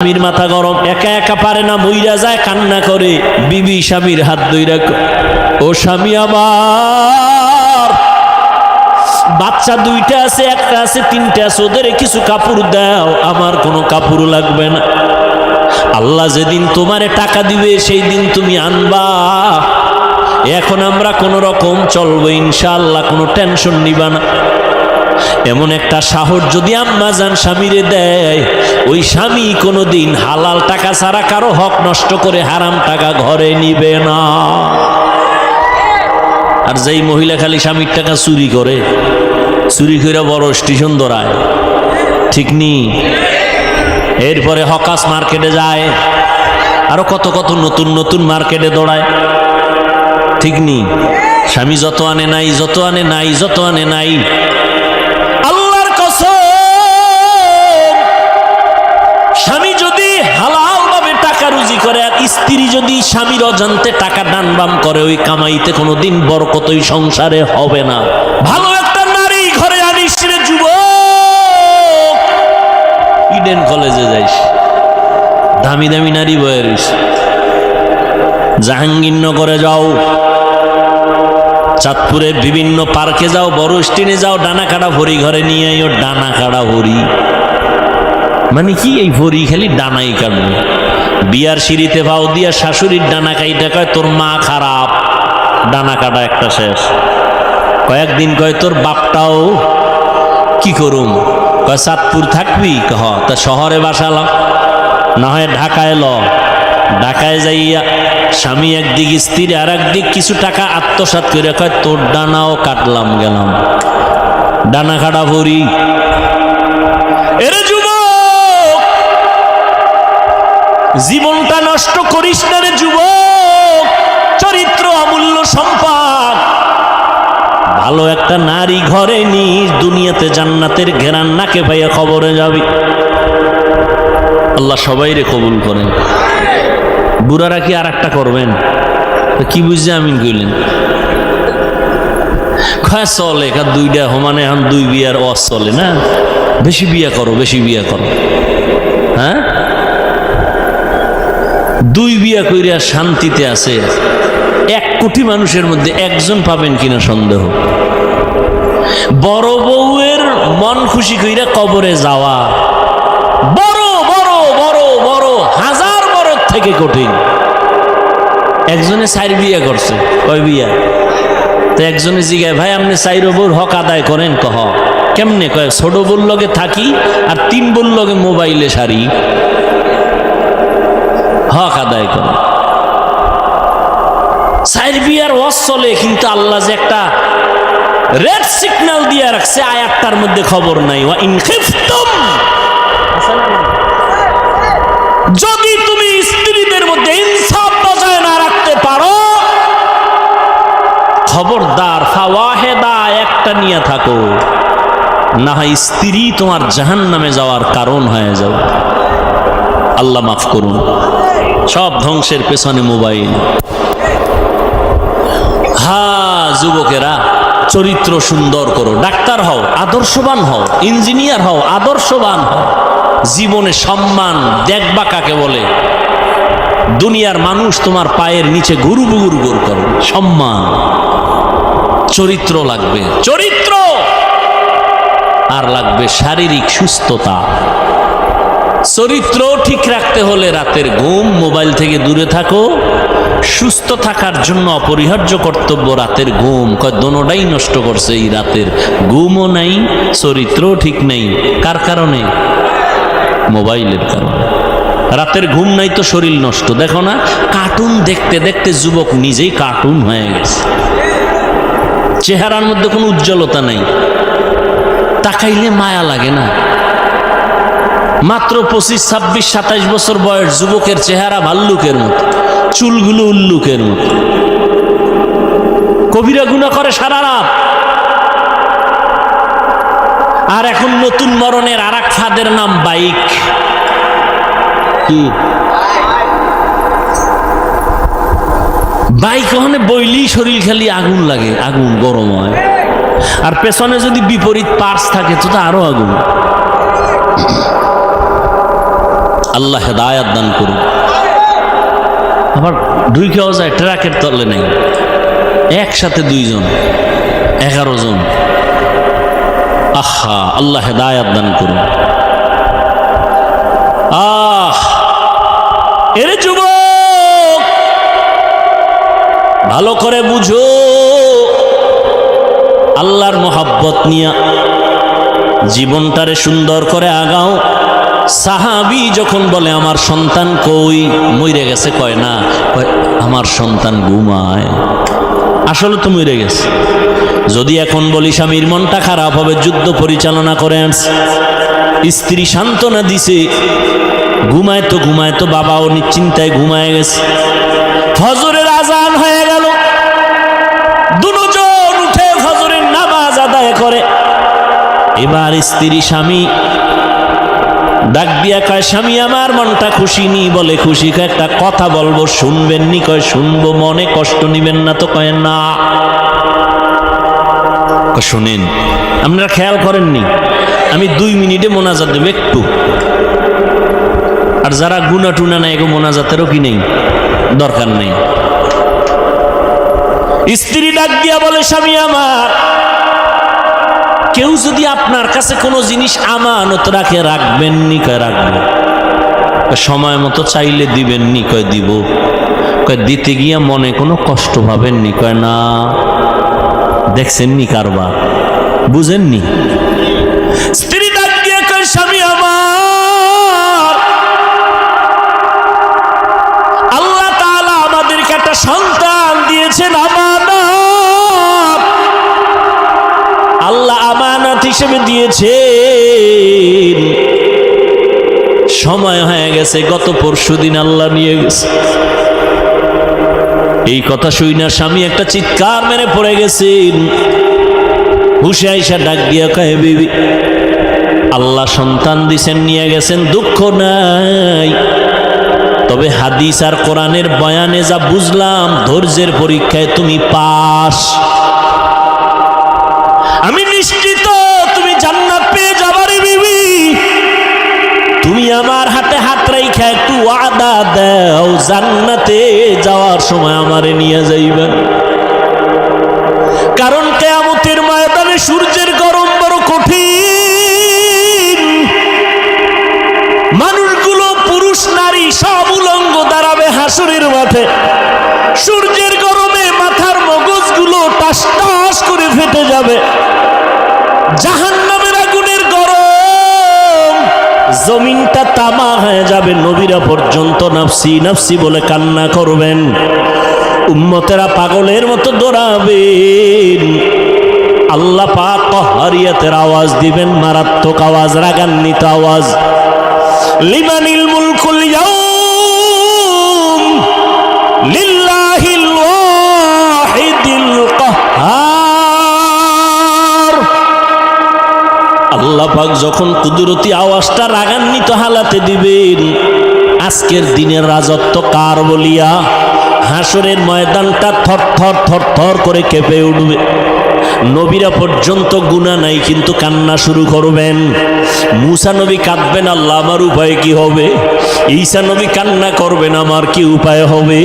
স্বামীর মাথা গরম, একা একা পারে না, মইরা যায়, কান্না করে। বিবি স্বামীর হাত ধইরা, ও স্বামী আমার, বাচ্চা দুইটা আছে, একটা আছে, তিনটা আছে, ওদের কিছু কাপড় দাও, আমার কোনো কাপড় লাগবে না। আল্লাহ যেদিন তোমারে টাকা দিবে সেই দিন তুমি আনবা। এখন আমরা কোন রকম চলবো ইনশাআল্লাহ, কোনো টেনশন নিবা না। এমন একটা সাহস যদি আম্মা জান স্বামীরে দেয়, ওই স্বামী কোনোদিন হালাল টাকা ছাড়া কারো হক নষ্ট করে হারাম টাকা ঘরে নিবে না। আর যেই মহিলা খালি স্বামীর টাকা চুরি করে, চুরি করে বড় স্টেশন দৌড়ায়, ঠিক নি? এরপরে হকাস মার্কেটে যায়, আরো কত কত নতুন নতুন মার্কেটে দৌড়ায়, ঠিক নি? স্বামী যত আনে নাই, যত আনে নাই, যত আনে নাই। আল্লাহর কসম, স্বামী যদি হালাল ভাবে টাকা রুজি করে আর স্ত্রী যদি স্বামীর অজান্তে টাকা ডান বাম করে, ওই কামাইতে কোনোদিন বরকত ওই সংসারে হবে না। ভালো একটা নারী ঘরে আনিস রে যুবক, ইডেন কলেজে যাইস, দামি দামি নারী বয়ে রইস, জাহাঙ্গীরনগরে যাও, চাঁদপুরের বিভিন্ন পার্কে যাও, বড় স্টেনে যাও, ডানা কাটা ভরি ঘরে নিয়ে আইও। ডানা কাটা ভরি মানে কি? এই ভরি খালি ডানাই কাটবে। বিয়ার সিঁড়িতে ভাও দিয়া শাশুড়ির ডানা কাইটা কয় তোর মা খারাপ, ডানা কাটা একটা শেষ। কয়েকদিন কয় তোর বাপটাও কি করুম, কয় চাঁদপুর থাকবি, কহ তা শহরে বাসালাম, না হয় ঢাকায় ল। ঢাকায় যাইয়া স্বামী একদিক, স্ত্রী আর একদিক, কিছু টাকা আত্মসাৎ করে কয় তোর ডানাও কাটলাম গেলাম। ডানা কাটা ভরি। এরে যুবক, জীবনটা নষ্ট করিস না রে যুবক, চরিত্র অমূল্য সম্পদ। ভালো একটা নারী ঘরে নিস, দুনিয়াতে জান্নাতের ঘেরান নাকে পাইয়া খবরে যাবি। আল্লাহ সবাইরে কবুল করেন। বুড়ারা কি আর একটা করবেন? কি বুঝছে আমিন কইলেন? খায় চলে কার দুইটা সমানে, এখন দুই বিয়ার ওয়াজ চলে না। বেশি বিয়া করো, বেশি বিয়া করো। হ্যাঁ, দুই বিয়া কইরা শান্তিতে আছে 1 কোটি মানুষের মধ্যে একজন পাবেন কিনা সন্দেহ। বড় বউয়ের মন খুশি কইরা কবরে যাওয়া বড় বড় বড় বড় হাজার বড় থেকে কঠিন। একজনে 4 বিয়া করছে, কয় বিয়া? তো একজনে জিগায়, ভাই আপনি 4 বউর হক আদায় করেন? কহ কেমনে? কয় ছোট বউর লগে থাকি আর 3 বউর লগে মোবাইলে সারি, হক আদায় করে। 4 বিয়ার ওয়াজ চলে, কিন্তু আল্লাহ যে একটা রেড সিগন্যাল দিয়ে রাখছে আয়াতটার মধ্যে খবর নাই। ওয়া ইন খিফতুম, যদি তুমি স্ত্রীদের মধ্যে ইনসাফ বজায় না রাখতে পারো, খবরদার ফাওয়াহেদা একটা নিয়ে থাকো, না হয় স্ত্রী তোমার জাহান্নামে যাওয়ার কারণ হয়ে যাবে। আল্লাহ মাফ করুন। সব ধ্বংসের পেছনে মোবাইল। হ্যাঁ যুবকেরা, চরিত্র সুন্দর করো, ডাক্তার হও, আদর্শবান হও, ইঞ্জিনিয়ার হও, আদর্শবান হও। জীবনে সম্মান দেখবা কাকে বলে? দুনিয়ার মানুষ তোমার পায়ের নিচে গুরু গুরু গুরু করবে। সম্মান, চরিত্র লাগবে, চরিত্র। আর লাগবে শারীরিক সুস্থতা। চরিত্র ঠিক রাখতে হলে রাতের ঘুম, মোবাইল থেকে দূরে থাকো। সুস্থ থাকার জন্য অপরিহার্য কর্তব্য রাতের ঘুম। দোনোটাই নষ্ট করছে এই রাতের ঘুমও নাই, চরিত্রও ঠিক নেই। কার কারণে? মোবাইলের কারণে। রাতের ঘুম নাই তো শরীর নষ্ট। দেখো না, কার্টুন দেখতে দেখতে যুবক নিজেই কার্টুন হয়ে গেছে। চেহারার মধ্যে কোনো উজ্জ্বলতা নাই, তাকাইলে মায়া লাগে না। মাত্র 25, 26, 27 বছর বয়স যুবকের চেহারা ভাল্লুকের মতো, চুলগুলো উল্লুকের মতো। কবিরা গুনাহ করে সারা রাত। আর এখন নতুন মরণের আর এক ফাঁদের নাম বাইক। কি বাইক? ওখানে বইলেই শরীর খালি আগুন লাগে, আগুন গরম হয়। আর পেছনে যদি বিপরীত পার্স থাকে তো আরো আগুন। আল্লাহ হেদায়াত দান করুন। আবার ঢুকেও যায় ট্রাকের তলে নেই, একসাথে 2 জন 11 জন। আহা, আল্লাহ হেদায়াত দান করুন। এরে যুবক, ভালো করে বুঝো, আল্লাহর মোহাব্বত নিয়া জীবনটারে সুন্দর করে আগাও। সাহাবী যখন বলে আমার সন্তান কই, মরে গেছে, কয় না, কয় আমার সন্তান ঘুমায়। আসলে তো মরে গেছে। যদি এখন বলি স্বামীর মনটা খারাপ হবে, যুদ্ধ পরিচালনা করে আনছে, স্ত্রী সান্ত্বনা দিছে, ঘুমায় তো বাবাও নিশ্চিন্তায় ঘুমায় গেছে। ফজরের আজান হয়ে গেল, দুজন উঠে ফজরের নামাজ আদায় করে। এবার স্ত্রী স্বামী ডাক দিয়া কয়, স্বামী আমার মনটা খুশি নি। বলে খুশি, কয় একটা কথা বলবো, শুনবেন নি? কয় শুনবো। মনে কষ্ট নিবেন না তো? কয় না। শুনেন, আপনারা খেয়াল করেননি, আমি 2 মিনিটে মোনাজাত দেব একটু। আর যারা গুনা টুনা নাই, মোনাজাতেরও কি নেই, দরকার নেই। স্ত্রী ডাক দিয়া বলে, স্বামী আমার, কেউ যদি আপনার কাছে কোনো জিনিস আমানত রাখে, রাখবেন নি? কয় রাখবো। সময় মতো চাইলে দিবেন নি? কয় দিব। কয় দিতে গিয়া মনে কোনো কষ্ট পাবেন নি? কয় না। দেখছেন নি কারবার, বুঝেননি? স্ত্রী ডাক দিয়ে কয়, স্বামী আমার, আল্লাহ তাআলা আমাদেরকে একটা সন্তান দিয়েছেন, আমানত। আল্লাহ আমানত হিসেবে দিয়েছেন। সময় হয়ে গেছে, গত পরশুদিন আল্লাহ নিয়ে গেছে। এই কথা শুই না স্বামী একটা চিৎকার মেরে পড়ে গেছেন। হুশে আইসা ডাক দিয়া কয়, বিবি, আল্লাহ সন্তান দিছেন, নিয়ে গেছেন, দুঃখ নাই। তবে হাদিস আর কোরআনের বয়ানে যা বুঝলাম, ধৈর্যের পরীক্ষায় তুমি পাস। আমি নিশ্চিত তুমি জান্নাত পেয়ে যাবারে বিবি। তুমি আমার হাতে হাত রাইখা একটু ওয়াদা দাও, জান্নাতে যাওয়ার সময় আমারে নিয়ে যাইবেন। কারণ কিয়ামতের ময়দানে সূর্যের গরম বড় কঠিন। মানুষগুলো, পুরুষ নারী সব উলঙ্গ দাঁড়াবে হাসরের মাঠে। সূর্যের গরমে মাথার মগজগুলো টাস টাস করে ফেটে যাবে। জাহান্নামের আগুনের গরম, জমিনটা তামা হয়ে যাবে। নবীরা পর্যন্ত নাফসি নাফসি বলে কান্না করবেন। উম্মতেরা পাগলের মতো দৌড়াবেন। আল্লাহ পাক কহরিয়াতের আওয়াজ দিবেন, মারাত্মক আওয়াজ, রাগান্বিত আওয়াজ। লিমানিল মুলকুল ইয়াউম লিল্লাহিল ওয়াহিদিল কাহ্হার। আল্লাহ পাক যখন কুদরতি আওয়াজটা রাগান্বিত হালাতে দিবেন, আজকের দিনের রাজত্ব কার বলিয়া হাসরের ময়দানটা থরথর থরথর করে কেঁপে উঠবে। নবীরা পর্যন্ত গুনাহ নাই কিন্তু কান্না শুরু করবেন। মুসা নবী কাঁদবেন, আল্লাহ আমার উপায় কি হবে? ঈসা নবী কান্না করবেন, আমার কি উপায় হবে?